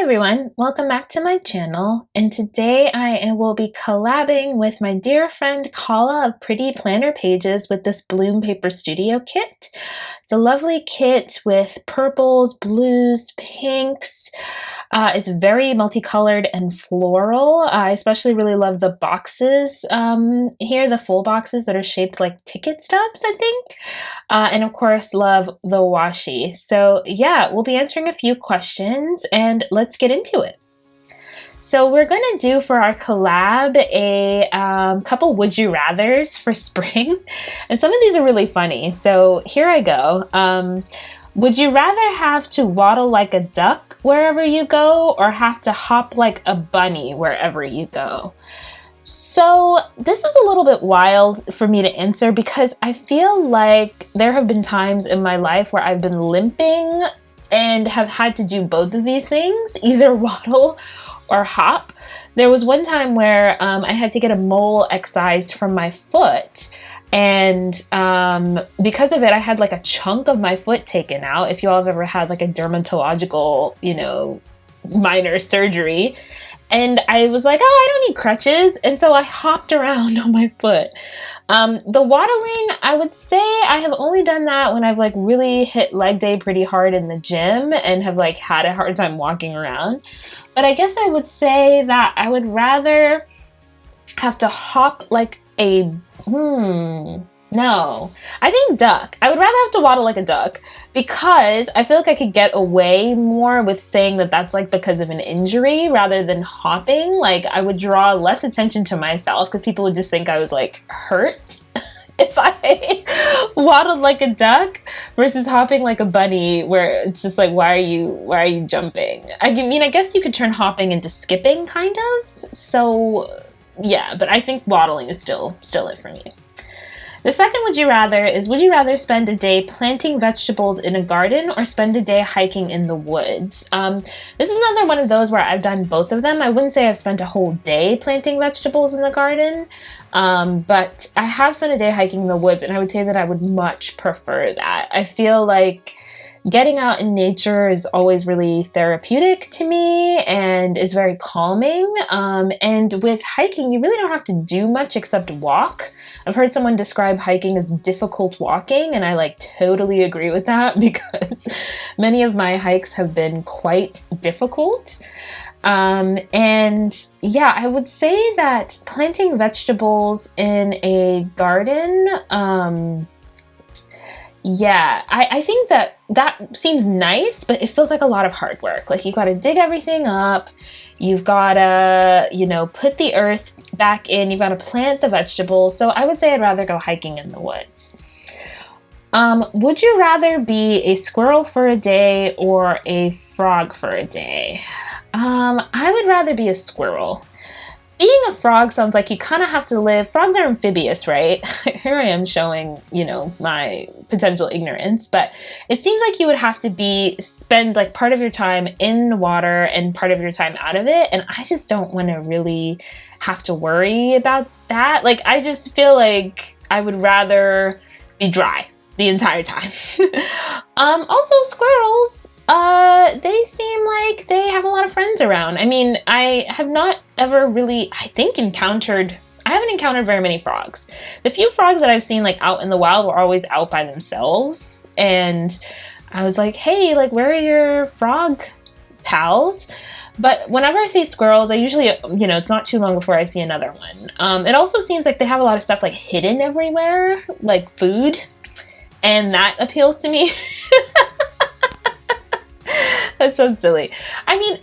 everyone, welcome back to my channel, and today I will be collabing with my dear friend Kahla of PrettyPlannerPages with this BloomPaperStudio kit. It's a lovely kit with purples, blues, pinks. It's very multicolored and floral. I especially really love the boxes here, the full boxes that are shaped like ticket stubs, I think. And of course, love the washi. So yeah, we'll be answering a few questions and let's get into it. So we're going to do for our collab a couple would you rathers for spring. And some of these are really funny. So here I go. Would you rather have to waddle like a duck wherever you go or have to hop like a bunny wherever you go? So this is a little bit wild for me to answer because I feel like there have been times in my life where I've been limping and have had to do both of these things, either waddle or hop. There was one time where I had to get a mole excised from my foot, and because of it, I had like a chunk of my foot taken out. If you all have ever had like a dermatological, minor surgery. And I was like, oh, I don't need crutches. And so I hopped around on my foot. The waddling, I would say I have only done that when I've like really hit leg day pretty hard in the gym and have like had a hard time walking around. But I guess I would say that I would rather have to hop like a, no, I think duck. I would rather have to waddle like a duck because I feel like I could get away more with saying that that's like because of an injury rather than hopping. Like I would draw less attention to myself because people would just think I was like hurt if I waddled like a duck versus hopping like a bunny where it's just like, why are you jumping? I mean, I guess you could turn hopping into skipping kind of. So yeah, but I think waddling is still it for me. The second would you rather is, would you rather spend a day planting vegetables in a garden or spend a day hiking in the woods? This is another one of those where I've done both of them. I wouldn't say I've spent a whole day planting vegetables in the garden, but I have spent a day hiking in the woods, and I would say that I would much prefer that. I feel like getting out in nature is always really therapeutic to me and is very calming. And with hiking, you really don't have to do much except walk. I've heard someone describe hiking as difficult walking, and I like totally agree with that because many of my hikes have been quite difficult. And yeah, I would say that planting vegetables in a garden, yeah, I think that seems nice, but it feels like a lot of hard work. Like you got to dig everything up. You've got to, put the earth back in. You've got to plant the vegetables. So I would say I'd rather go hiking in the woods. Would you rather be a squirrel for a day or a frog for a day? I would rather be a squirrel. Being a frog sounds like you kind of have to live. Frogs are amphibious, right? Here I am showing, my potential ignorance, but it seems like you would have to spend like part of your time in the water and part of your time out of it. And I just don't want to really have to worry about that. Like, I just feel like I would rather be dry the entire time. Also, squirrels, they seem like they have a lot of friends around. I mean, I have not ever really, I haven't encountered very many frogs. The few frogs that I've seen like out in the wild were always out by themselves. And I was like, hey, like, where are your frog pals? But whenever I see squirrels, I usually, it's not too long before I see another one. It also seems like they have a lot of stuff like hidden everywhere, like food. And that appeals to me. That sounds silly. I mean,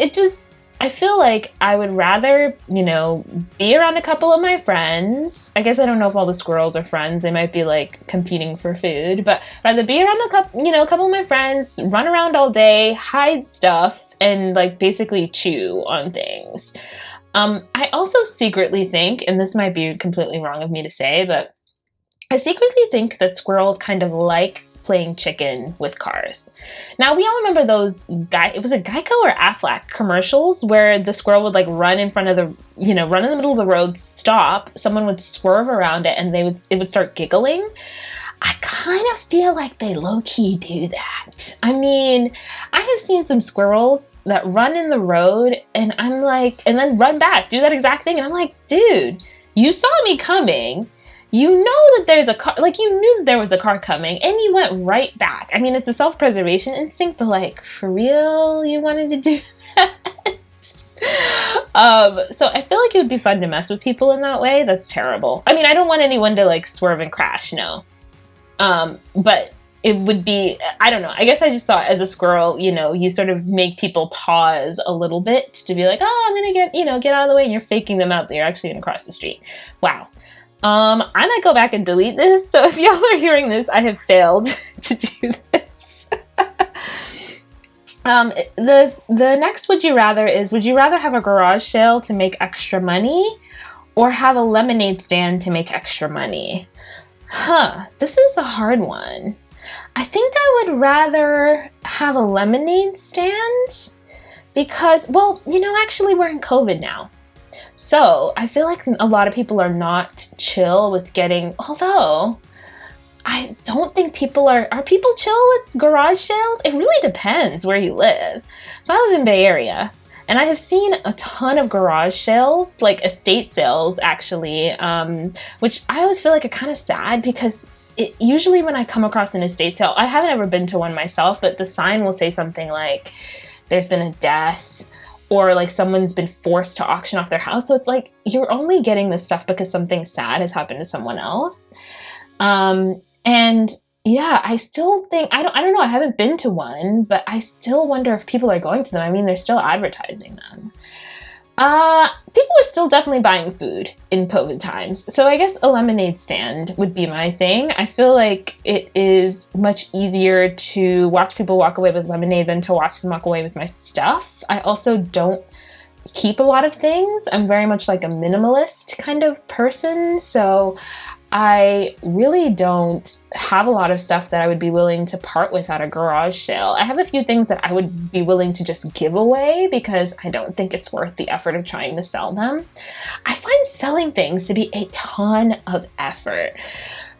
I feel like I would rather, be around a couple of my friends. I guess I don't know if all the squirrels are friends. They might be like competing for food, but rather be around a couple of my friends, run around all day, hide stuff, and like basically chew on things. I also secretly think, and this might be completely wrong of me to say, but I secretly think that squirrels kind of like playing chicken with cars. Now, we all remember those it was a Geico or Aflac commercials where the squirrel would like run in front of run in the middle of the road, stop, someone would swerve around it, and it would start giggling. I kind of feel like they low-key do that. I mean, I have seen some squirrels that run in the road and I'm like, and then run back, do that exact thing. And I'm like, dude, you saw me coming. You know that there's a car, like you knew that there was a car coming and you went right back. I mean, it's a self-preservation instinct, but like for real, you wanted to do that? So I feel like it would be fun to mess with people in that way. That's terrible. I mean, I don't want anyone to like swerve and crash, no. But it would be, I don't know. I guess I just thought as a squirrel, you know, you sort of make people pause a little bit to be like, oh, I'm going to get out of the way. And you're faking them out that you're actually going to cross the street. Wow. I might go back and delete this. So if y'all are hearing this, I have failed to do this. The next would you rather is, would you rather have a garage sale to make extra money or have a lemonade stand to make extra money? This is a hard one. I think I would rather have a lemonade stand because, well, you know, actually we're in COVID now. So I feel like a lot of people are not chill with getting, although I don't think people are people chill with garage sales? It really depends where you live. So I live in Bay Area and I have seen a ton of garage sales, like estate sales actually, which I always feel like are kind of sad because usually when I come across an estate sale, I haven't ever been to one myself, but the sign will say something like, there's been a death, or like someone's been forced to auction off their house. So it's like, you're only getting this stuff because something sad has happened to someone else. And yeah, I still think, I don't know, I haven't been to one, but I still wonder if people are going to them. I mean, they're still advertising them. People are still definitely buying food in COVID times. So I guess a lemonade stand would be my thing. I feel like it is much easier to watch people walk away with lemonade than to watch them walk away with my stuff. I also don't keep a lot of things. I'm very much like a minimalist kind of person. So I really don't have a lot of stuff that I would be willing to part with at a garage sale. I have a few things that I would be willing to just give away because I don't think it's worth the effort of trying to sell them. I find selling things to be a ton of effort.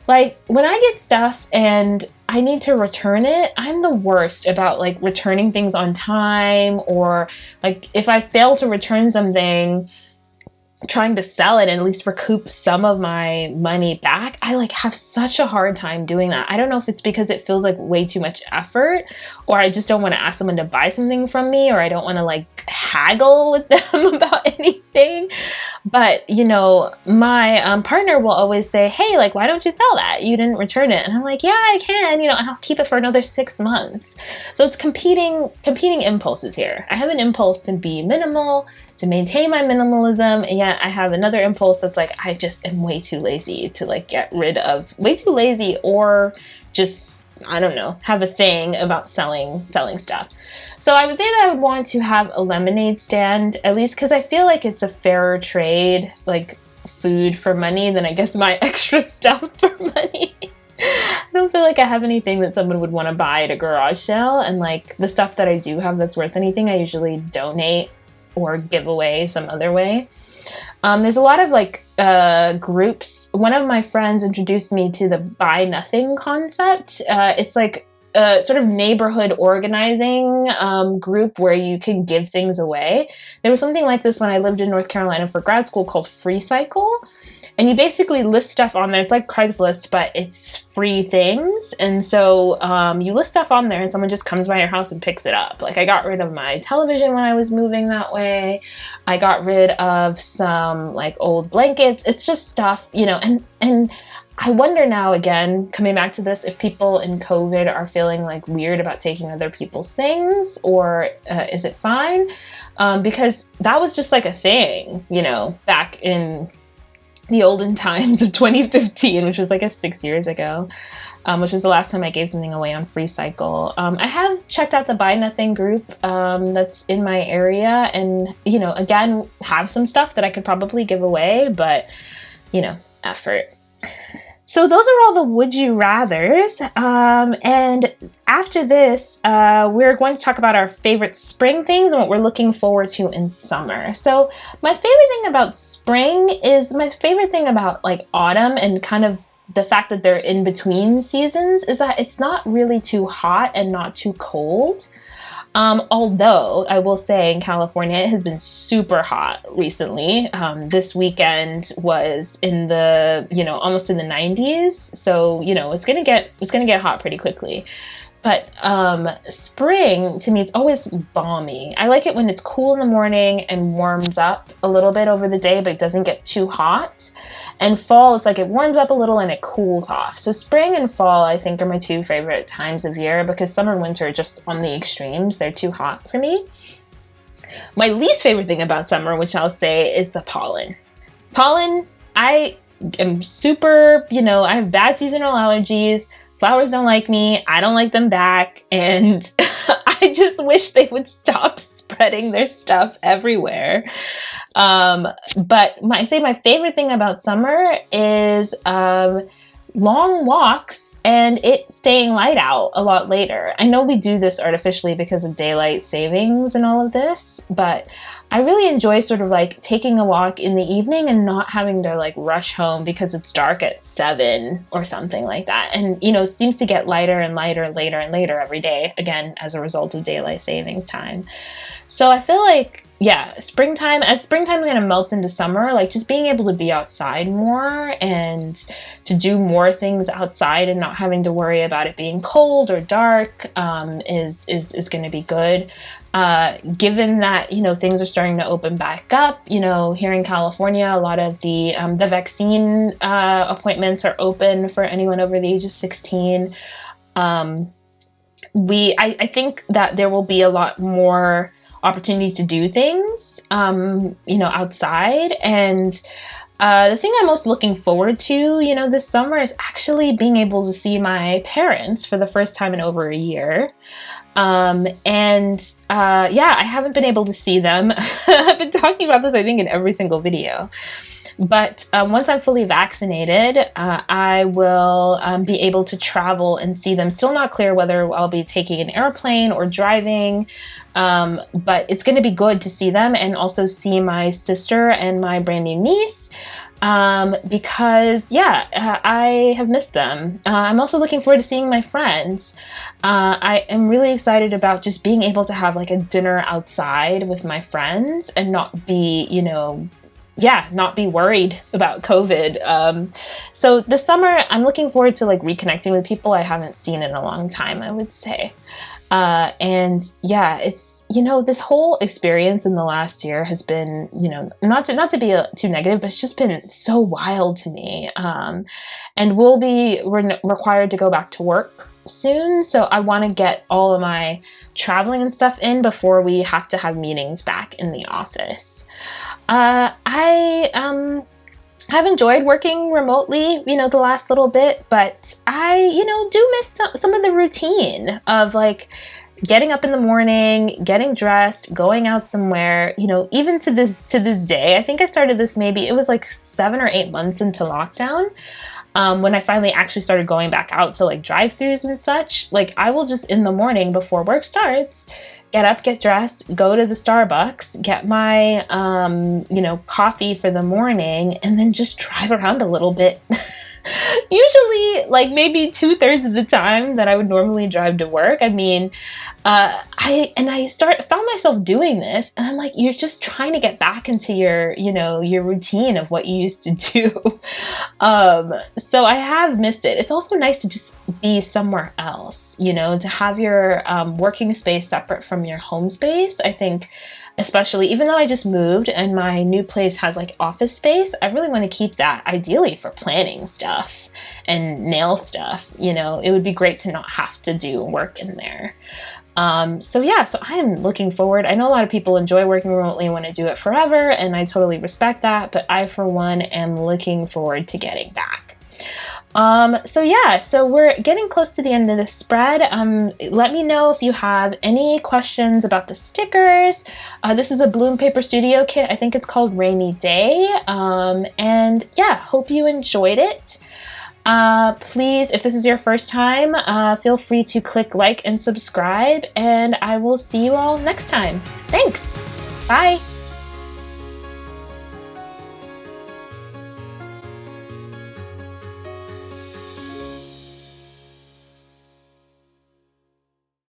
Like when I get stuff and I need to return it, I'm the worst about like returning things on time, or like if I fail to return something, trying to sell it and at least recoup some of my money back. I like have such a hard time doing that. I don't know if it's because it feels like way too much effort, or I just don't want to ask someone to buy something from me, or I don't want to like haggle with them about anything. But you know, my partner will always say, hey, like, why don't you sell that? You didn't return it. And I'm like, yeah, I can, you know, and I'll keep it for another 6 months. So it's competing impulses here. I have an impulse to be minimal, to maintain my minimalism, and yet I have another impulse that's like, I just am way too lazy to like get rid of, way too lazy, or just, I don't know, have a thing about selling stuff. So I would say that I would want to have a lemonade stand, at least because I feel like it's a fairer trade, like food for money, than I guess my extra stuff for money. I don't feel like I have anything that someone would want to buy at a garage sale, and like the stuff that I do have that's worth anything, I usually donate or give away some other way. There's a lot of like groups. One of my friends introduced me to the buy nothing concept. It's like a sort of neighborhood organizing group where you can give things away. There was something like this when I lived in North Carolina for grad school called Free Cycle. And you basically list stuff on there. It's like Craigslist, but it's free things. And so you list stuff on there and someone just comes by your house and picks it up. Like I got rid of my television when I was moving that way. I got rid of some like old blankets. It's just stuff, you know, and I wonder now, again, coming back to this, if people in COVID are feeling like weird about taking other people's things, or is it fine? Because that was just like a thing, you know, back in the olden times of 2015, which was like 6 years ago, which was the last time I gave something away on Free Cycle. I have checked out the Buy Nothing group that's in my area, and, you know, again, have some stuff that I could probably give away, but, you know, effort. So those are all the would you rathers. And after this, we're going to talk about our favorite spring things and what we're looking forward to in summer. So my favorite thing about spring is my favorite thing about like autumn and kind of the fact that they're in between seasons is that it's not really too hot and not too cold. Although I will say in California, it has been super hot recently. This weekend was in the, almost in the 90s. So, it's going to get hot pretty quickly. But spring, to me, it's always balmy. I like it when it's cool in the morning and warms up a little bit over the day, but it doesn't get too hot. And fall, it's like it warms up a little and it cools off. So spring and fall, I think, are my two favorite times of year, because summer and winter are just on the extremes. They're too hot for me. My least favorite thing about summer, which I'll say, is the pollen. Pollen, I am super, I have bad seasonal allergies. Flowers don't like me. I don't like them back. And I just wish they would stop spreading their stuff everywhere. But my favorite thing about summer is long walks and it staying light out a lot later. I know we do this artificially because of daylight savings and all of this, but I really enjoy sort of like taking a walk in the evening and not having to like rush home because it's dark at 7 or something like that. And, it seems to get lighter and lighter later and later every day, again, as a result of daylight savings time. So I feel like, as springtime kind of melts into summer, like just being able to be outside more and to do more things outside and not having to worry about it being cold or dark is going to be good. Given that, things are starting to open back up, here in California, a lot of the vaccine appointments are open for anyone over the age of 16. I think that there will be a lot more opportunities to do things, outside. And the thing I'm most looking forward to, this summer is actually being able to see my parents for the first time in over a year. I haven't been able to see them. I've been talking about this, I think, in every single video. But once I'm fully vaccinated, I will be able to travel and see them. Still not clear whether I'll be taking an airplane or driving, but it's going to be good to see them and also see my sister and my brand new niece. Because I have missed them. I'm also looking forward to seeing my friends. I am really excited about just being able to have like a dinner outside with my friends and not be, not be worried about COVID. So this summer, I'm looking forward to like reconnecting with people I haven't seen in a long time, I would say. It's, this whole experience in the last year has been, not to be too negative, but it's just been so wild to me. And we'll be required to go back to work soon. So I want to get all of my traveling and stuff in before we have to have meetings back in the office. I've enjoyed working remotely, the last little bit, but I, do miss some of the routine of like getting up in the morning, getting dressed, going out somewhere, even to this day. I think I started this, maybe it was like 7 or 8 months into lockdown. When I finally actually started going back out to like drive-thrus and such, like I will just in the morning before work starts, get up, get dressed, go to the Starbucks, get my, coffee for the morning, and then just drive around a little bit. Usually like maybe 2/3 of the time that I would normally drive to work. I mean, I found myself doing this and I'm like, you're just trying to get back into your routine of what you used to do. So I have missed it. It's also nice to just be somewhere else, to have your working space separate from your home space. I think especially, even though I just moved and my new place has like office space, I really want to keep that ideally for planning stuff and nail stuff. It would be great to not have to do work in there. So I am looking forward. I know a lot of people enjoy working remotely and want to do it forever, and I totally respect that, but I, for one, am looking forward to getting back. So we're getting close to the end of the spread. Let me know if you have any questions about the stickers. This is a BloomPaperStudio kit. I think it's called Rainy Day. Hope you enjoyed it. Please, if this is your first time, feel free to click like and subscribe, and I will see you all next time. Thanks. Bye.